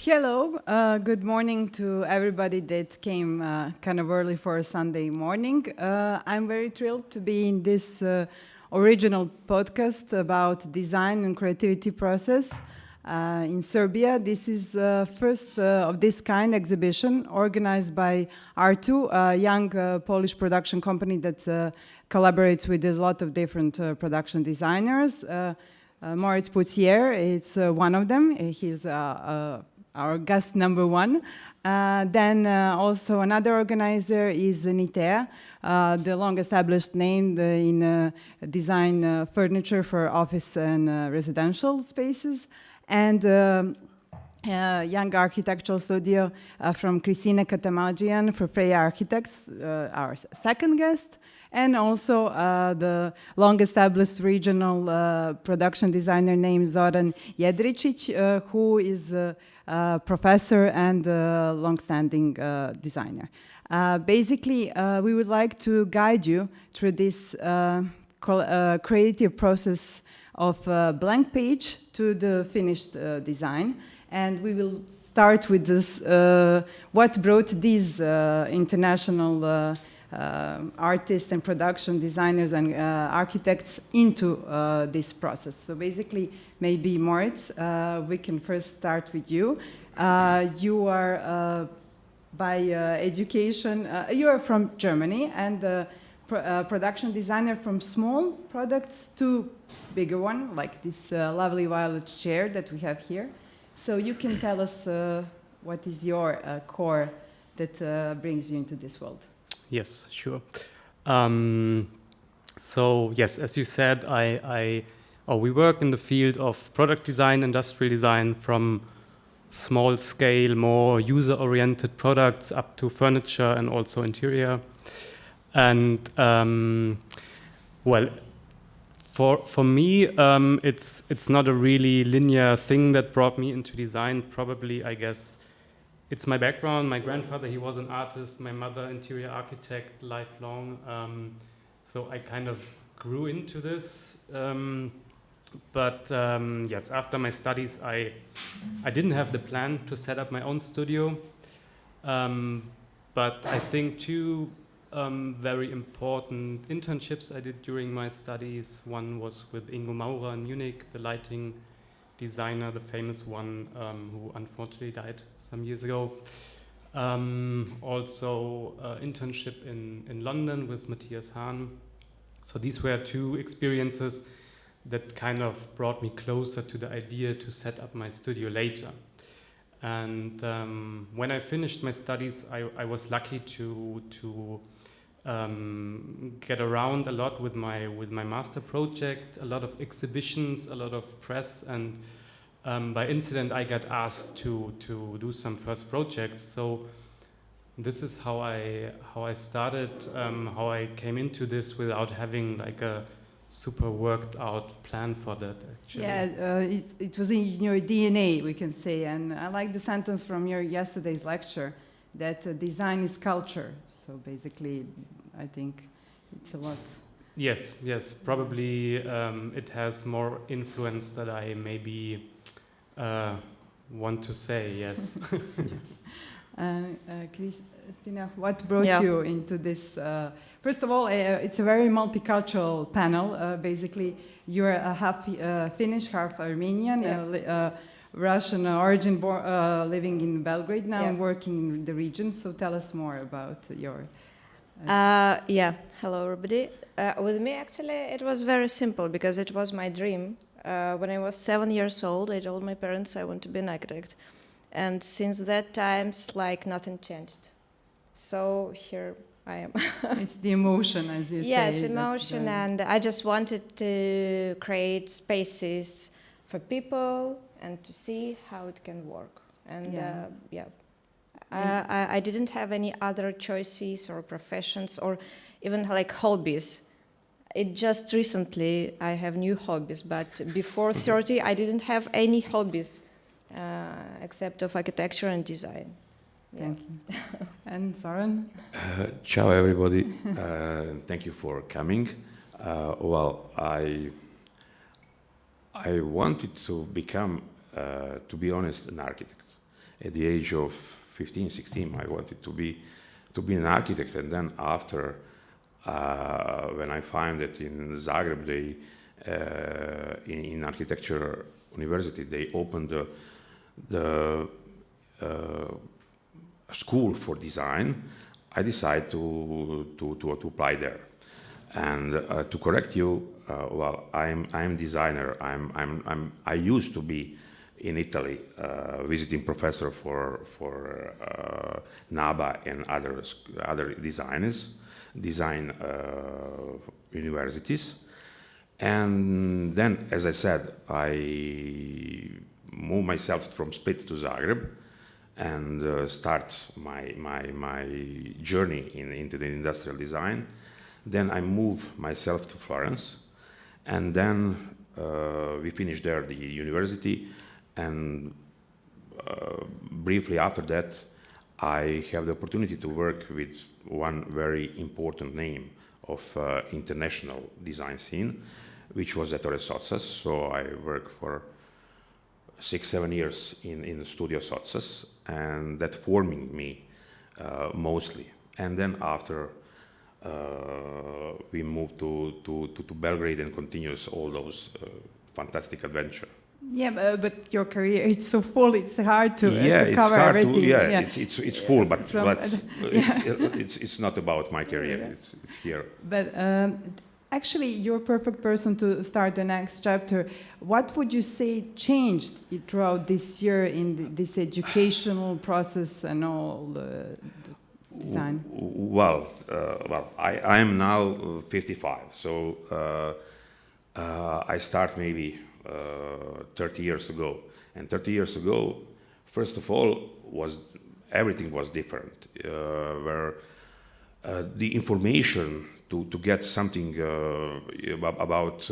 Hello, good morning to everybody that came kind of early for a Sunday morning. I'm very thrilled to be in this original podcast about design and creativity process in Serbia. This is the first of this kind exhibition organized by Artu, a young Polish production company that collaborates with a lot of different production designers. Moritz Putzier, it's one of them. He's our guest number one. Then also another organizer is NITEA, the long-established name in design furniture for office and residential spaces. And young architectural studio from Kristina-Khatlamadzhiian for Freya Architects, our second guest. And also the long-established regional production designer named Zoran Jedrejčić, who is a professor and a long-standing designer. Basically, we would like to guide you through this creative process of blank page to the finished design. And we will start with this, what brought these international artists and production designers and architects into this process. So basically, maybe Moritz, we can first start with you. You are by education, you are from Germany and production designer from small products to bigger one, like this lovely violet chair that we have here. So you can tell us what is your core that brings you into this world. Yes, sure. So yes, as you said, we work in the field of product design, industrial design, from small scale, more user-oriented products up to furniture and also interior. And well, for me, it's not a really linear thing that brought me into design. Probably, I guess, it's my background. My grandfather, he was an artist. My mother, interior architect, lifelong. So I kind of grew into this. But yes, after my studies, I didn't have the plan to set up my own studio. But I think two very important internships I did during my studies. One was with Ingo Maurer in Munich, the lighting designer, the famous one, who unfortunately died some years ago. Also internship in London with Matthias Hahn. So these were two experiences that kind of brought me closer to the idea to set up my studio later. And when I finished my studies, I was lucky to get around a lot with my master project, a lot of exhibitions, a lot of press, and by incident I got asked to do some first projects. So this is how I started, how I came into this without having like a super worked out plan for that, actually. Yeah, it was in your DNA, we can say, and I like the sentence from your yesterday's lecture that design is culture. So basically, I think it's a lot. Yes, probably it has more influence than I maybe want to say, yes. Kristina, what brought you into this? First of all, it's a very multicultural panel. Basically, you're a half Finnish, half Armenian, Russian origin, living in Belgrade now, and working in the region. So tell us more about your... Hello everybody. With me, actually, it was very simple because it was my dream. When I was 7 years old, I told my parents I want to be an architect. And since that time, like nothing changed. So here I am. It's the emotion, as you say. Yes, emotion, and I just wanted to create spaces for people and to see how it can work. And I didn't have any other choices or professions or even like hobbies. It just recently I have new hobbies, but before 30 I didn't have any hobbies except of architecture and design. Thank you. And Zoran? Ciao everybody, thank you for coming. I wanted to become, to be honest, an architect. at the age of 15, 16, I wanted to be an architect. And then after, when I found that in Zagreb, they in architecture university, they opened the school for design, I decided to apply there. And to correct you, well, I'm designer. I used to be in Italy, visiting professor for NABA and other design universities. And then, as I said, I moved myself from Split to Zagreb and start my journey into the industrial design. Then I moved myself to Florence, and then we finished there the university, and briefly after that, I have the opportunity to work with one very important name of international design scene, which was Ettore Sozzas. So I worked for 6-7 years in the studio Sozzas, and that forming me mostly. And then after we moved to Belgrade and continues all those fantastic adventures. Yeah, but your career, it's so full, it's hard to it's cover hard everything. It's full, but it's not about my career. Yeah. It's here. But actually, you're a perfect person to start the next chapter. What would you say changed throughout this year in this educational process and all the design? Well, I am now 55, so I start maybe 30 years ago. And 30 years ago, first of all, everything was different. Where the information to get something about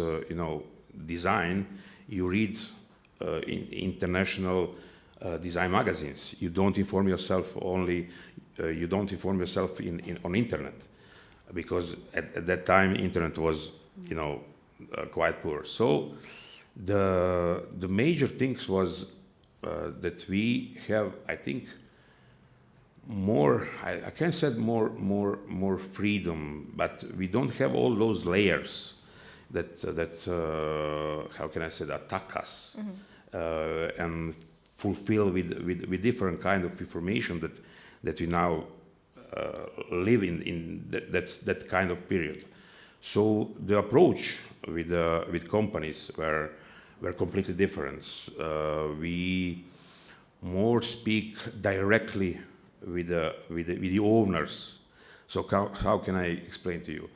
design, you read in international design magazines. You don't inform yourself only. You don't inform yourself on internet, because at that time internet was quite poor. So the major things was that we have, I think, more. I can't say more freedom, but we don't have all those layers that how can I say that, attack us and fulfill with different kind of information that we now live in that kind of period. So the approach with companies were completely different. We more speak directly with the owners. So how can I explain to you?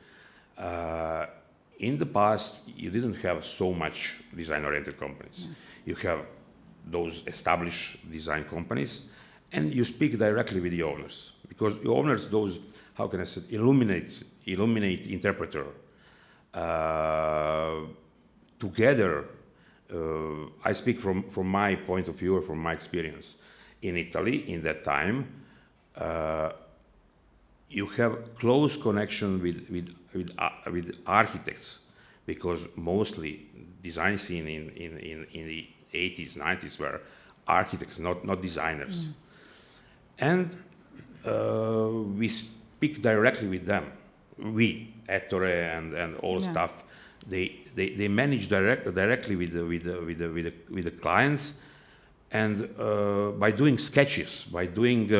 In the past, you didn't have so much design-oriented companies. You have those established design companies, and you speak directly with the owners, because the owners, those, how can I say, illuminate interpreter. Together, I speak from my point of view or from my experience. In Italy, in that time, you have close connection with architects, because mostly design scene in the 80s, 90s were architects, not designers. And we speak directly with them. We, Ettore and all stuff, they manage directly with the clients, and by doing sketches, by drawing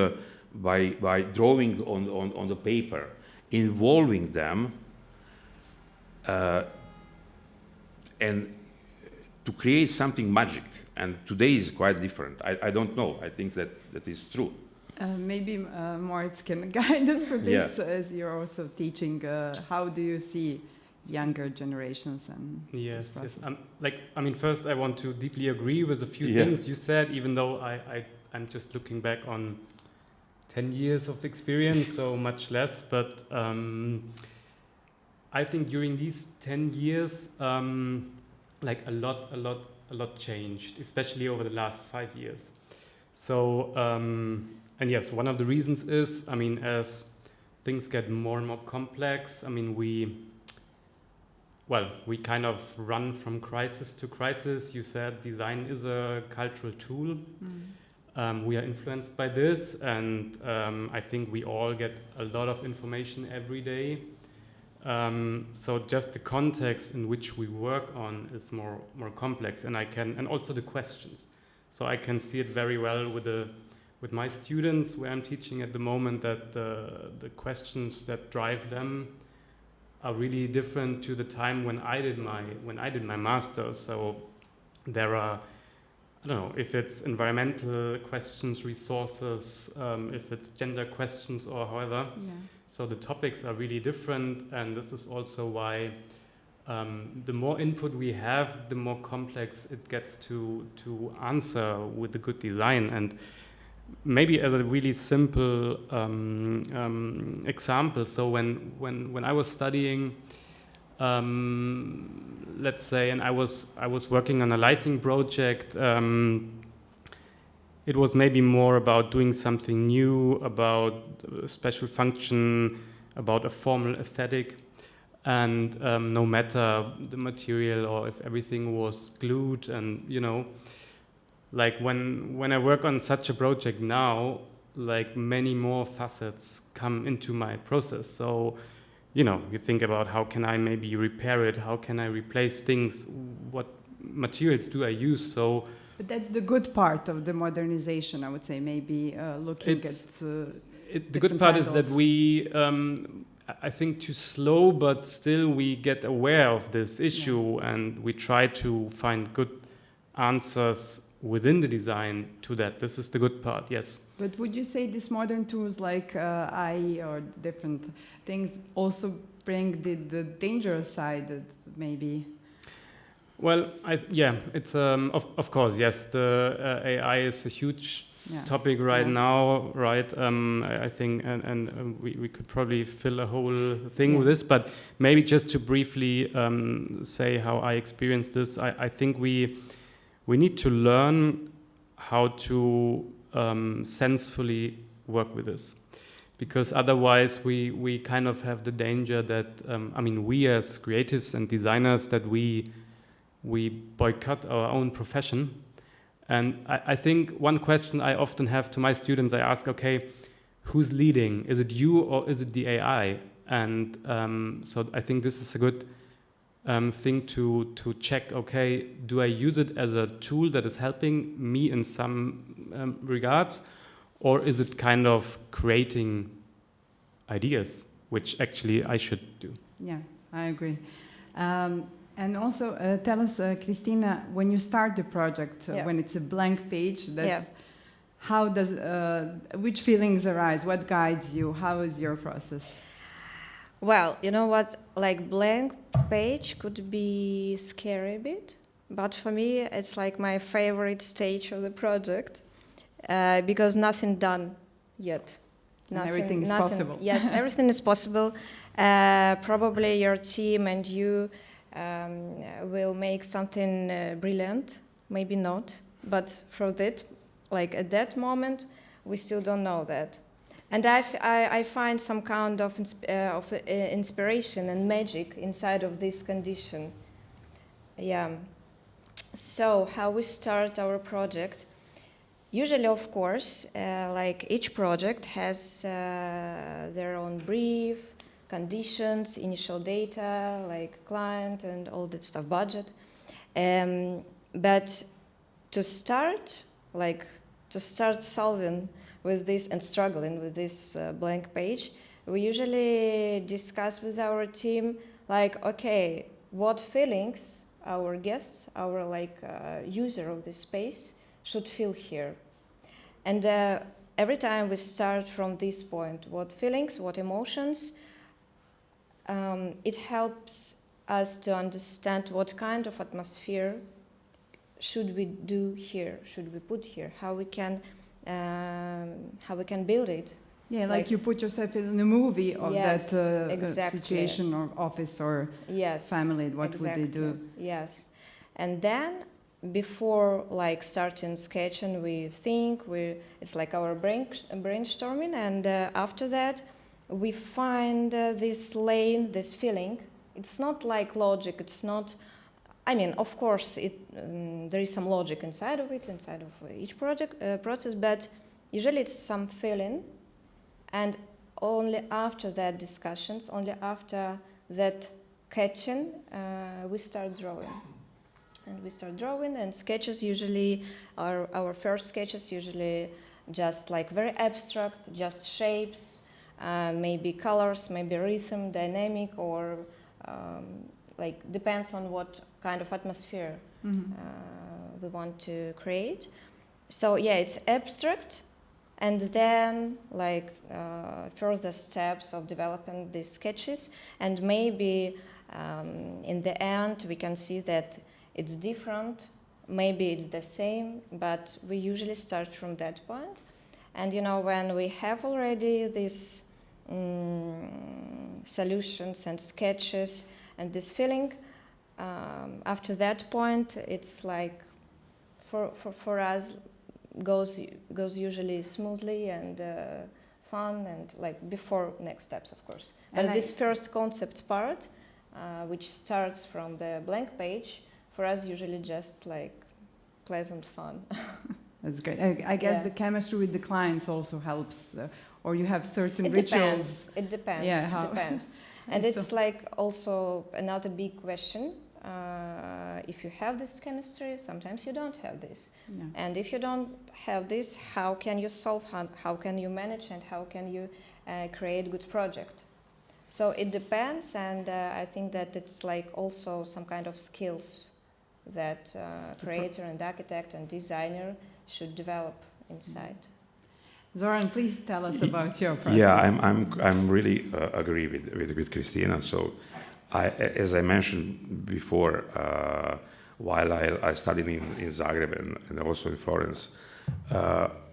on the paper, involving them, and to create something magic. And today is quite different. I don't know. I think that is true. Maybe Moritz can guide us through this, as you're also teaching. How do you see younger generations and yes. First I want to deeply agree with a few things you said, even though I'm just looking back on 10 years of experience, so much less. But I think during these 10 years, a lot changed, especially over the last 5 years. So, and yes, one of the reasons is, as things get more and more complex, we kind of run from crisis to crisis. You said design is a cultural tool. We are influenced by this, and I think we all get a lot of information every day. So just the context in which we work on is more complex, and also the questions. So I can see it very well with my students, where I'm teaching at the moment, that the questions that drive them are really different to the time when I did my master's. So there are, I don't know, if it's environmental questions, resources, if it's gender questions, or however. Yeah. So the topics are really different, and this is also why the more input we have, the more complex it gets to answer with a good design. And maybe as a really simple example, so when I was studying, let's say, and I was working on a lighting project, it was maybe more about doing something new, about a special function, about a formal aesthetic, and no matter the material or if everything was glued, and like when I work on such a project now, like many more facets come into my process. So you think about, how can I maybe repair it, how can I replace things, what materials do I use. So but that's the good part of the modernization, I would say, maybe looking at the good part is that we, I think, too slow, but still we get aware of this issue, and we try to find good answers within the design to that. This is the good part, yes. But would you say these modern tools like AI or different things also bring the dangerous side, that maybe? Well, it's of course, yes. The AI is a huge topic right now, right? I think, and we could probably fill a whole thing with this, but maybe just to briefly say how I experienced this. I think we need to learn how to sensefully work with this, because otherwise we kind of have the danger that we as creatives and designers, that we boycott our own profession. And I think one question I often have to my students, I ask, okay, who's leading? Is it you or is it the AI? And so I think this is a good thing to check, okay, do I use it as a tool that is helping me in some regards, or is it kind of creating ideas, which actually I should do? Yeah, I agree. And also, tell us, Kristina, when you start the project, when it's a blank page, how does, which feelings arise? What guides you? How is your process? Well, you know what? Like, blank page could be scary a bit, but for me, it's like my favorite stage of the project, because nothing done yet. Everything is possible. Yes, everything is possible. Probably your team and you will make something brilliant, maybe not, but for that, like at that moment, we still don't know that. And I find some kind of inspiration and magic inside of this condition. Yeah. So how we start our project? Usually, of course, like each project has their own brief, conditions, initial data, like client and all that stuff, budget. But to start solving with this and struggling with this blank page, we usually discuss with our team, like, okay, what feelings our guests, our user of this space should feel here. And every time we start from this point, what feelings, what emotions, it helps us to understand what kind of atmosphere should we do here, should we put here, how we can build it. Yeah, like you put yourself in a movie of that situation or office or family. What would they do? Yes, and then before starting sketching, we think it's like our brainstorming, and after that, we find this lane, this feeling. It's not like logic. It's not. I mean, of course, there is some logic inside of it, inside of each process, but usually it's some feeling, and only after that discussions, only after that catching, we start drawing. And we start drawing, and sketches usually are, our first sketches usually just like very abstract, just shapes, maybe colors, maybe rhythm, dynamic, or like depends on what kind of atmosphere we want to create. So yeah, it's abstract, and then like further steps of developing these sketches, and maybe in the end we can see that it's different, maybe it's the same, but we usually start from that point. And you know, when we have already these solutions and sketches and this feeling, after that point, it's like for us goes usually smoothly and fun, and like before next steps, of course. But this first concept part, which starts from the blank page, for us usually just like pleasant fun. That's great. I guess the chemistry with the clients also helps, or you have certain rituals. It depends. Yeah, it depends. And it's like also another big question. If you have this chemistry, sometimes you don't have this. Yeah. And if you don't have this, how can you solve, how can you manage, and how can you create good project? So it depends, and I think that it's like also some kind of skills that creator and architect and designer should develop inside. Zoran, please tell us about your project. Yeah, I'm really agree with Kristina. So, as I mentioned before, while I studied in Zagreb and also in Florence,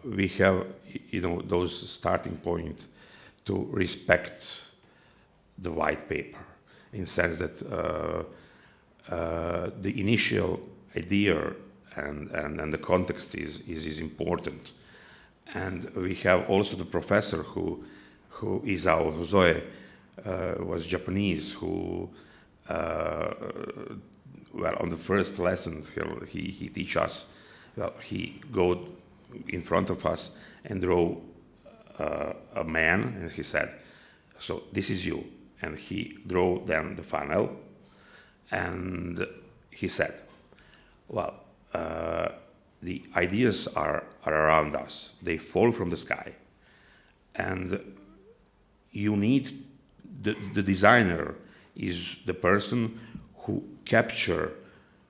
we have those starting point to respect the white paper, in the sense that the initial idea and the context is important. And we have also the professor who is our Zoe, was Japanese, who well, on the first lesson he teach us. Well, he go in front of us and draw a man, and he said, "So this is you." And he drew then the funnel, and he said, "Well, the ideas are around us. They fall from the sky, and you need the designer is the person who capture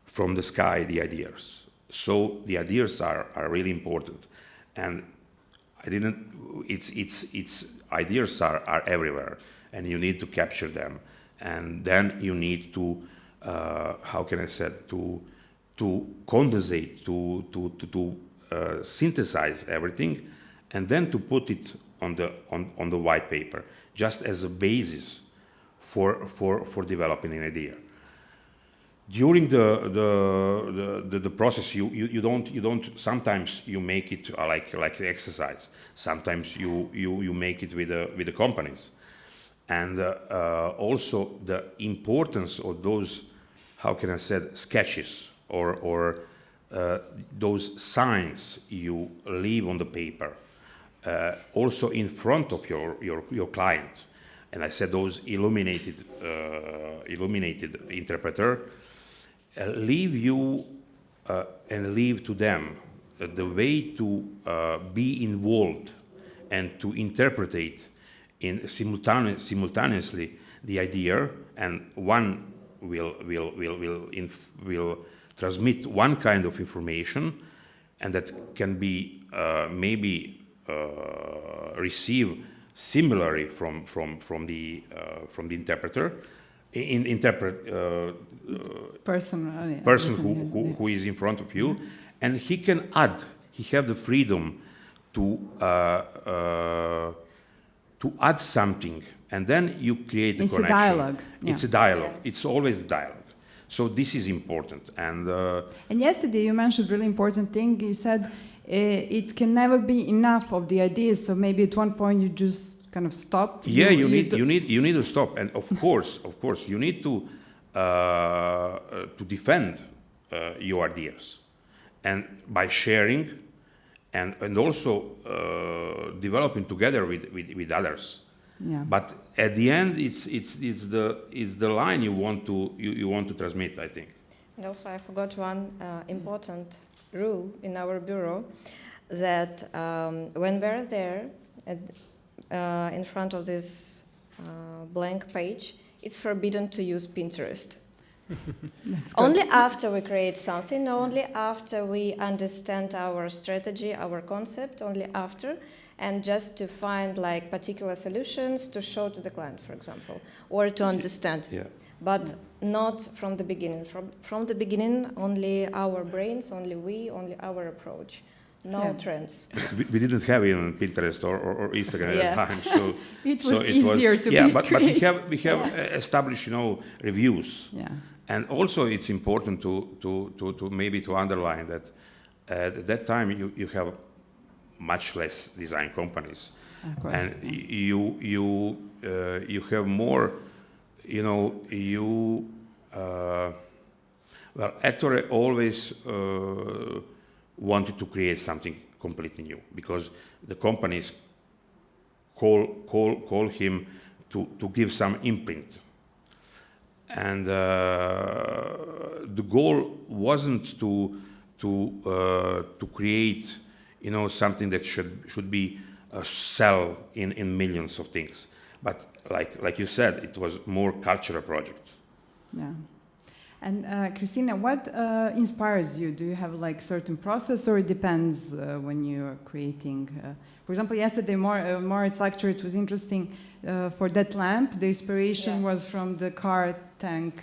from the sky the ideas. So the ideas are really important, and it's ideas are everywhere, and you need to capture them, and then you need to how can I say to condensate, to synthesize everything, and then to put it on the white paper, just as a basis for developing an idea. During the process, you don't. Sometimes you make it like exercise. Sometimes you make it with the companies, and also the importance of those, how can I say, sketches or those signs you leave on the paper, also in front of your client. And I said those illuminated interpreter leave you and leave to them the way to be involved and to interpret in simultaneously the idea, and one will transmit one kind of information, and that can be maybe received similarly from the interpreter, person who is in front of you, and he can add. He have the freedom to add something, and then you create the connection. It's a dialogue. Yeah. It's a dialogue. Yeah. It's always the dialogue. So this is important. And yesterday you mentioned a really important thing. You said it can never be enough of the ideas. So maybe at one point you just kind of stop. Yeah, you need to stop. And of course, you need to to defend your ideas, and by sharing, and also developing together with others. Yeah. But at the end, it's the line you want to transmit, I think. And also, I forgot one important rule in our bureau, that when we're there in front of this blank page, it's forbidden to use Pinterest. Only after we create something, only after we understand our strategy, our concept, only after, and just to find like particular solutions to show to the client, for example, or to understand. Yeah. But not from the beginning. From the beginning, only our brains, only our approach. No trends. We didn't have even Pinterest or Instagram at the time, so it so was it easier was, to yeah, be but creative. we have established, reviews. Yeah. And also, it's important to maybe to underline that at that time you have much less design companies, Of course. and you have more, well, Ettore always wanted to create something completely new, because the companies call him to give some imprint. And the goal wasn't to create, something that should be sell in millions of things. But like you said, it was more cultural project. Yeah. And Kristina, what inspires you? Do you have like certain process, or it depends when you're creating? For example, yesterday Moritz lecture, it was interesting. For that lamp, the inspiration was from the car tank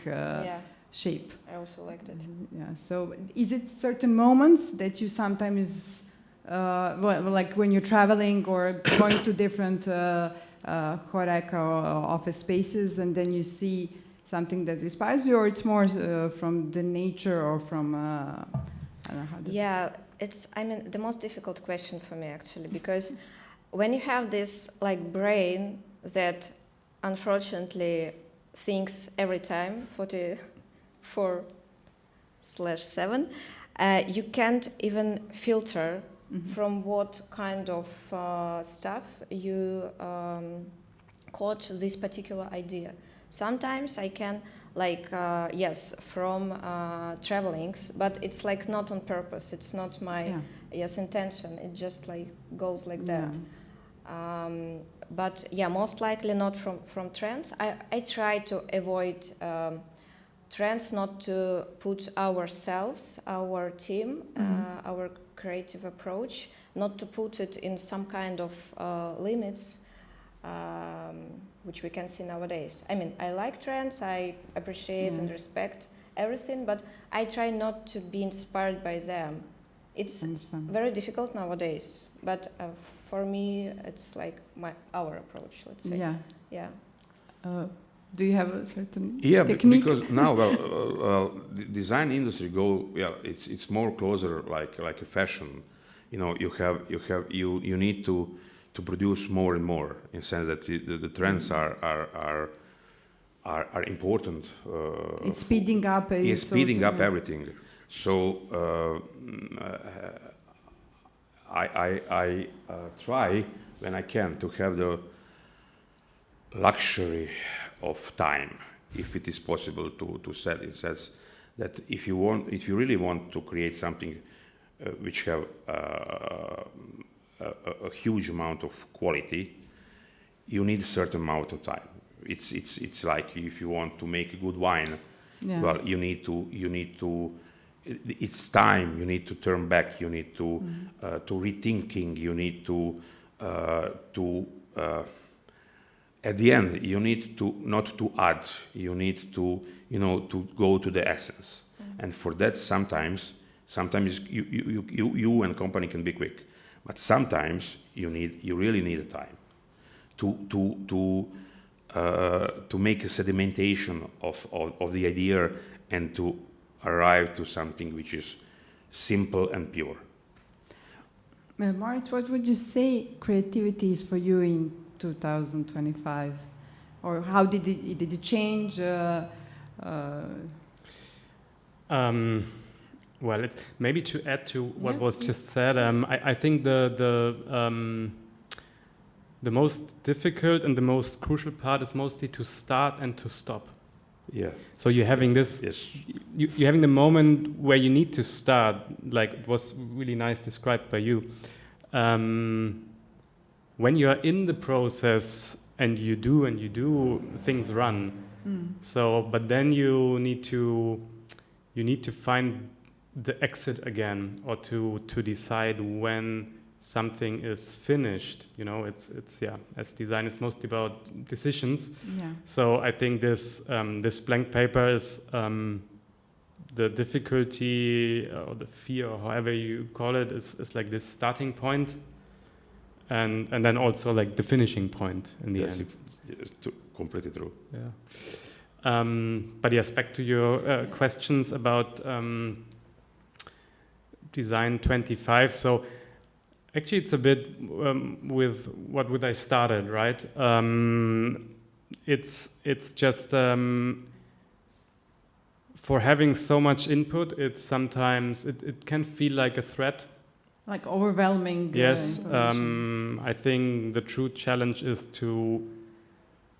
shape. I also liked it. Yeah. So, is it certain moments that you sometimes, like when you're traveling or going to different Horeca or office spaces, and then you see something that inspires you, or it's more from the nature or from I don't know how to it's the most difficult question for me, actually, because when you have this like brain that unfortunately thinks every time 44/7, you can't even filter from what kind of stuff you caught this particular idea. Sometimes I can, from travelings, but it's like not on purpose. It's not my intention. It just like goes like that. But most likely not from trends. I try to avoid trends, not to put ourselves, our team, our creative approach, not to put it in some kind of limits, which we can see nowadays. I like trends, I appreciate and respect everything, but I try not to be inspired by them. It's very difficult nowadays, but for me, it's like our approach, let's say. Yeah. Do you have a certain technique? Because now, the design industry it's more closer like a fashion. You need to produce more and more, in the sense that the trends are important. It's speeding up. It's speeding up everything. So I try when I can to have the luxury of time, if it is possible to set. It says that if you really want to create something which have a huge amount of quality, you need a certain amount of time. It's like if you want to make a good wine, well, you need to. It's time. You need to turn back. You need to rethinking. You need to at the end, you need to not to add. You need to to go to the essence. And for that, sometimes you and company can be quick, but sometimes you really need a time to make a sedimentation of the idea and to arrive to something which is simple and pure. Moritz, what would you say creativity is for you in 2025? Or how did it change? Well, it's maybe to add to what was just said. I think the most difficult and the most crucial part is mostly to start and to stop. Yeah. So you're having you're having the moment where you need to start, like it was really nice described by you. When you are in the process and you do, things run. So, but then you need to find the exit again, or to decide when something is finished. You know, it's as design is mostly about decisions. Yeah. So I think this blank paper is the difficulty or the fear, or however you call it, is like this starting point, and then also like the finishing point in the end. Completely true. Yeah. But yes, back to your questions about Design 25. So actually, it's a bit with what I started, right? It's just for having so much input. It's sometimes it can feel like a threat. Like overwhelming. Yes. I think the true challenge is to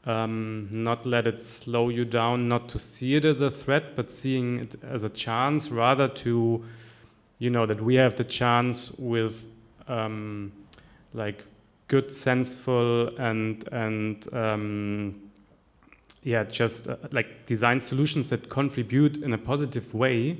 not let it slow you down, not to see it as a threat, but seeing it as a chance, rather to, that we have the chance with like good, senseful and just like design solutions that contribute in a positive way.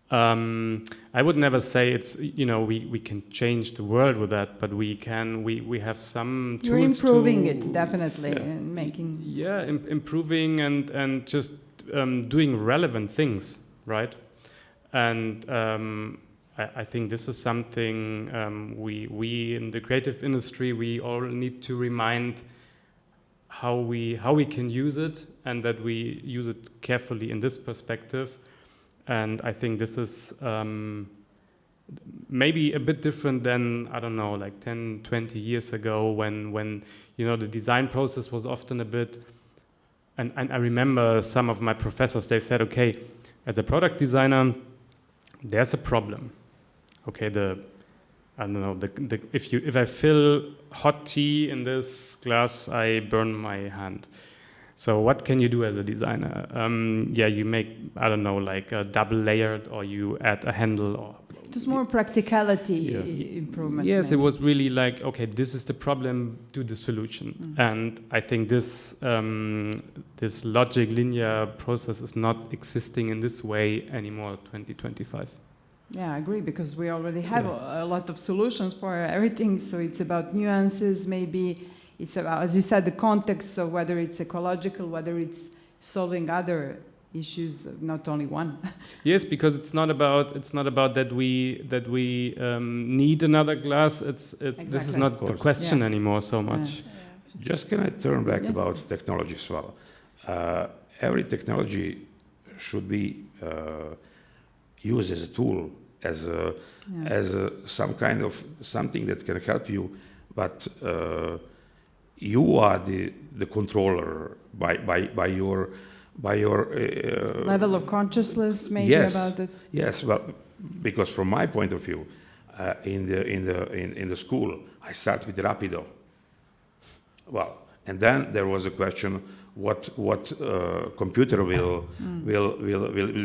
I would never say it's, we can change the world with that, but we have some tools. You're improving it, definitely, and making... Yeah, improving and just doing relevant things, right? And I think this is something we in the creative industry, we all need to remind how we can use it, and that we use it carefully in this perspective. And I think this is maybe a bit different than, I don't know, like 10, 20 years ago when the design process was often a bit, and I remember some of my professors, they said, okay, as a product designer, there's a problem. Okay, if I fill hot tea in this glass, I burn my hand. So what can you do as a designer? You make, I don't know, like a double layered, or you add a handle, or just more practicality improvement. Yes, maybe. It was really like, okay, this is the problem, do the solution. And I think this logic linear process is not existing in this way anymore, 2025. Yeah, I agree, because we already have a lot of solutions for everything. So it's about nuances, maybe it's about, as you said, the context of whether it's ecological, whether it's solving other issues, not only one. Yes, because it's not about that we need another glass. Exactly. This is not the question anymore so much. Yeah. Just can I turn back about technology as well? Every technology should be used as a tool, as some kind of something that can help you, but you are the controller by your level of consciousness, maybe about it. Yes, well, because from my point of view, in the school, I start with Rapido. Well, and then there was a question: what computer will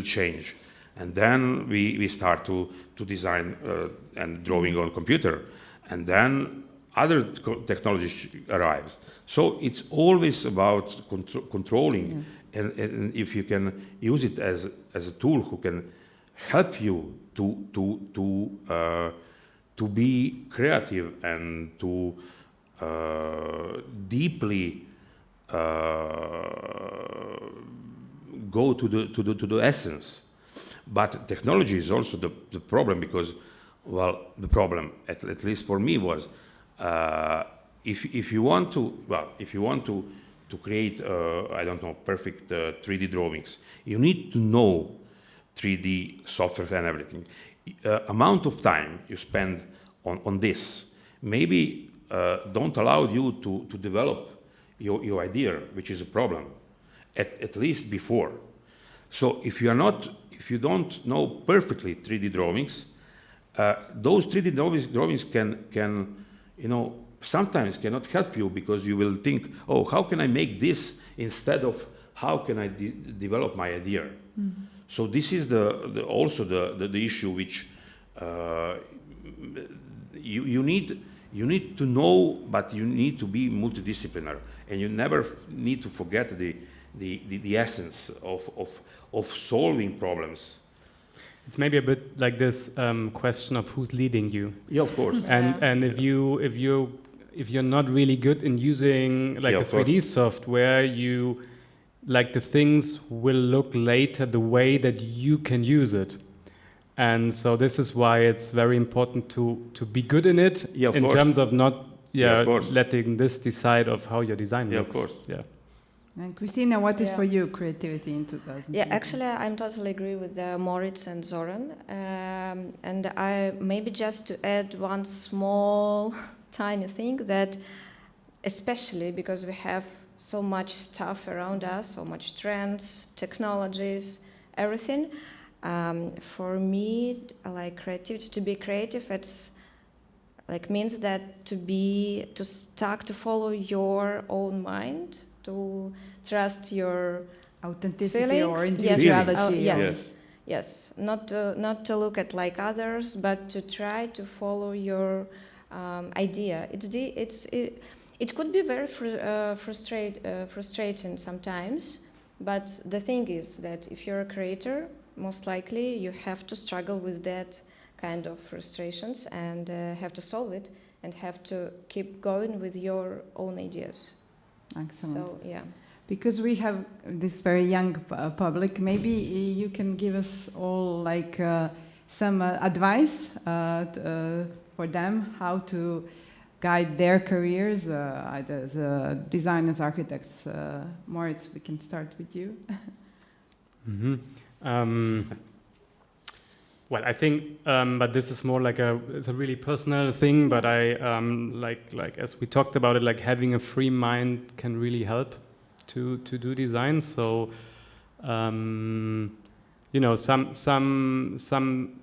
change, and then we start to design and drawing on computer, and then other technology arrives. So it's always about controlling, and if you can use it as a tool who can help you to be creative and to deeply go to the essence. But technology is also the problem, because, well, the problem at least for me was, if you want to create I don't know, perfect 3D drawings, you need to know 3D software and everything. Amount of time you spend on this maybe don't allow you to develop your idea, which is a problem, at least before. So if you don't know perfectly 3D drawings, those 3D drawings can sometimes cannot help you, because you will think, oh, how can I make this instead of how can I develop my idea? Mm-hmm. So this is also the issue which you need to know, but you need to be multidisciplinary, and you never need to forget the essence of solving problems. It's maybe a bit like this question of who's leading you. Yeah, of course. And if you're not really good in using like a 3D software, the things will look later the way that you can use it. And so this is why it's very important to be good in it, in terms of not letting this decide of how your design looks. Of course. Yeah. And Kristina, what is for you creativity in 2000? Yeah, actually, I'm totally agree with Moritz and Zoran. And I maybe just to add one small, tiny thing, that especially because we have so much stuff around us, so much trends, technologies, everything. For me, like creativity, to be creative, it's like means that to follow your own mind, to trust your authenticity feelings. or individuality. Yes. Not to look at like others, but to try to follow your idea. It could be very frustrating sometimes, but the thing is that if you're a creator, most likely you have to struggle with that kind of frustrations and have to solve it and have to keep going with your own ideas. Excellent. So, yeah. Because we have this very young public, maybe you can give us all like some advice for them, how to guide their careers, either as designers, architects. Moritz, we can start with you. Mm-hmm. Well, I think, but this is more like it's a really personal thing. But I like as we talked about it, like having a free mind can really help to do design. So, some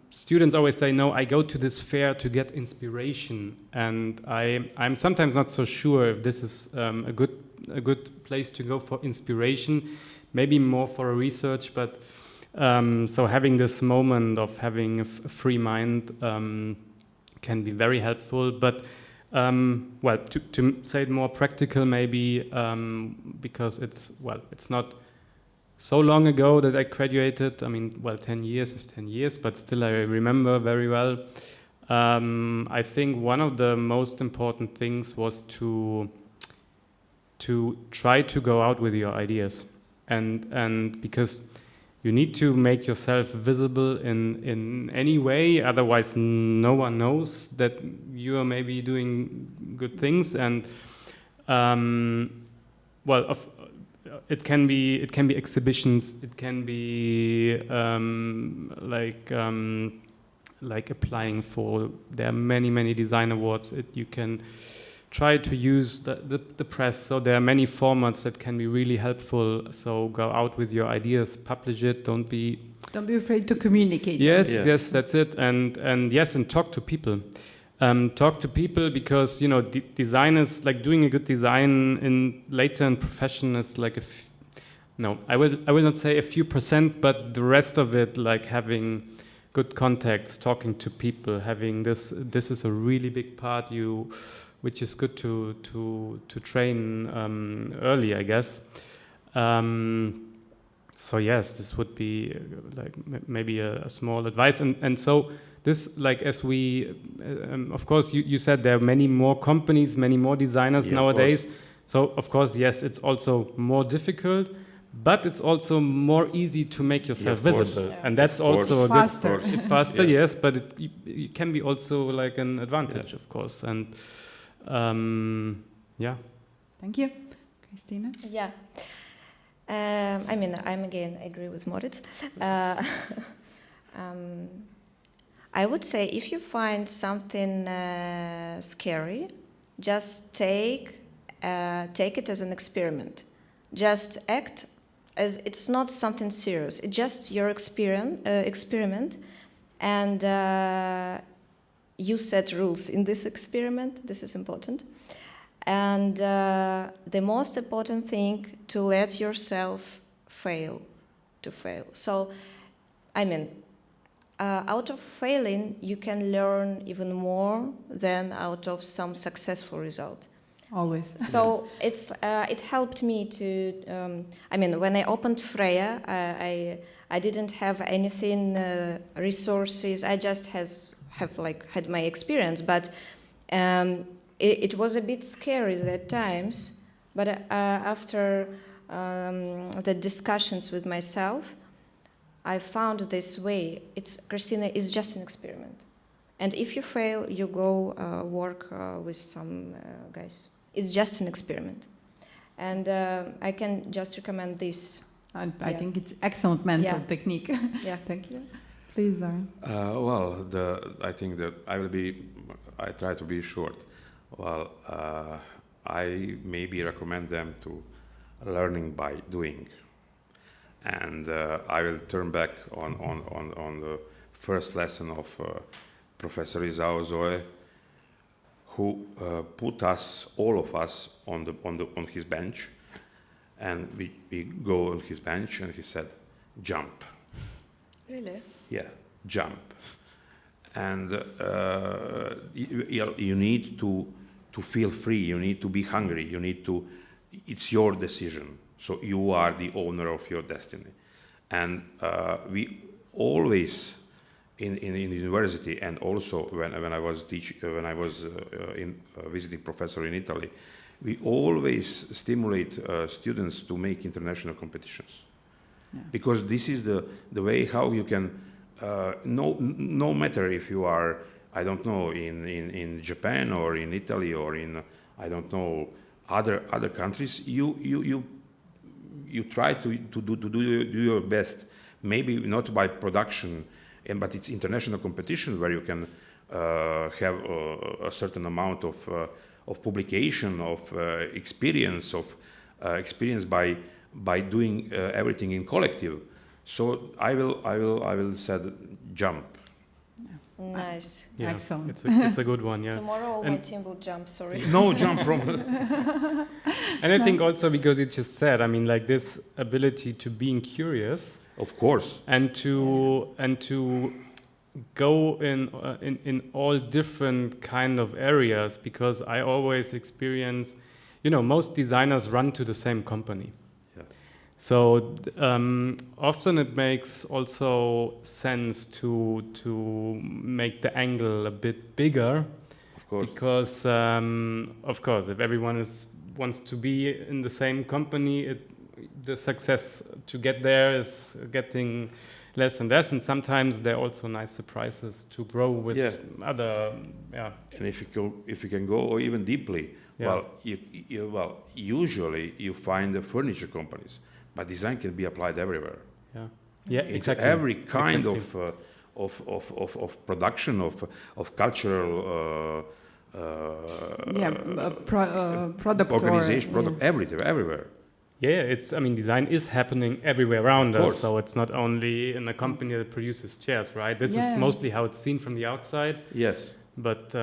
students always say, no, I go to this fair to get inspiration, and I'm sometimes not so sure if this is a good place to go for inspiration. Maybe more for a research, but. So having this moment of having a free mind can be very helpful. But to say it more practical, maybe because it's not so long ago that I graduated. I mean, 10 years is 10 years, but still I remember very well. I think one of the most important things was to try to go out with your ideas, and because you need to make yourself visible in any way, otherwise no one knows that you are maybe doing good things. And it can be exhibitions, it can be like applying for. There are many design awards. You can try to use the press. So there are many formats that can be really helpful. So go out with your ideas, publish it. Don't be afraid to communicate. Yes, that's it. And talk to people. Talk to people, because designers, like doing a good design later in profession is like I will not say a few percent, but the rest of it, like having good contacts, talking to people, having this is a really big part which is good to train early, I guess. So yes, this would be like maybe a small advice. And so this, like, as we, of course, you said there are many more companies, many more designers nowadays. So of course, yes, it's also more difficult, but it's also more easy to make yourself visible. Yeah. And that's also it's faster. It's faster, yes, but it can be also like an advantage, of course. And Thank you. Kristina? Yeah. I'm again agree with Moritz. I would say if you find something scary, just take it as an experiment. Just act as it's not something serious. It's just your experiment, and you set rules in this experiment. This is important. And the most important thing, to let yourself fail. So, I mean, out of failing, you can learn even more than out of some successful result. Always. So it helped me to. I mean, when I opened Freya, I didn't have anything resources. I just had my experience, but it was a bit scary at times. But after the discussions with myself, I found this way. Kristina is just an experiment, and if you fail, you go work with some guys. It's just an experiment, and I can just recommend this. And I think it's excellent mental technique. Yeah, thank you. Please, Zoran. Well, I think that I try to be short. Well, I maybe recommend them to learning by doing, and I will turn back on the first lesson of Professor Izao Zoe, who put us, all of us, on his bench, and we go on his bench, and he said, "Jump." Really? Yeah, jump. And you need to feel free. You need to be hungry. You need to. It's your decision. So you are the owner of your destiny. And we always. In university, and also when I was visiting professor in Italy, we always stimulate students to make international competitions, because this is the way how you can no matter if you are, I don't know, in Japan or in Italy or in, I don't know, other countries, you try to do your best, maybe not by production. But it's international competition where you can have a certain amount of publication, of experience by doing everything in collective. So I will say jump. Nice. Yeah, excellent. It's a good one. Yeah. Tomorrow my team will jump. Sorry. No, jump from. And I think also because you just said, I mean, like this ability to being curious. Of course. And to go in all different kind of areas, because I always experience, most designers run to the same company. Yeah. So often it makes also sense to make the angle a bit bigger. Of course. Because of course, if everyone wants to be in the same company, the success to get there is getting less and less, and sometimes there are also nice surprises to grow with other. Yeah. And if you can go or even deeply, usually you find the furniture companies, but design can be applied everywhere. Yeah. Yeah. Exactly. Every kind of production of cultural. Product organization, product, everywhere. Yeah, design is happening everywhere around us. So it's not only in a company that produces chairs, right? This is mostly how it's seen from the outside. Yes. But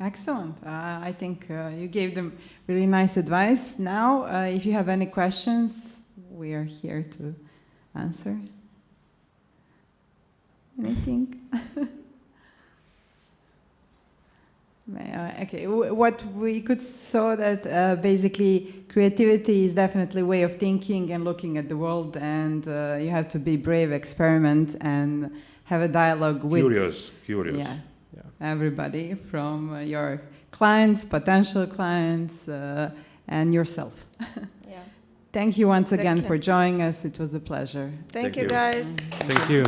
Excellent. I think you gave them really nice advice. Now, if you have any questions, we are here to answer. Anything? Okay, what we could saw that basically creativity is definitely a way of thinking and looking at the world, and you have to be brave, experiment, and have a dialogue with curious. Everybody from your clients, potential clients, and yourself. Thank you once again for joining us. It was a pleasure. Thank you, guys. Thank you.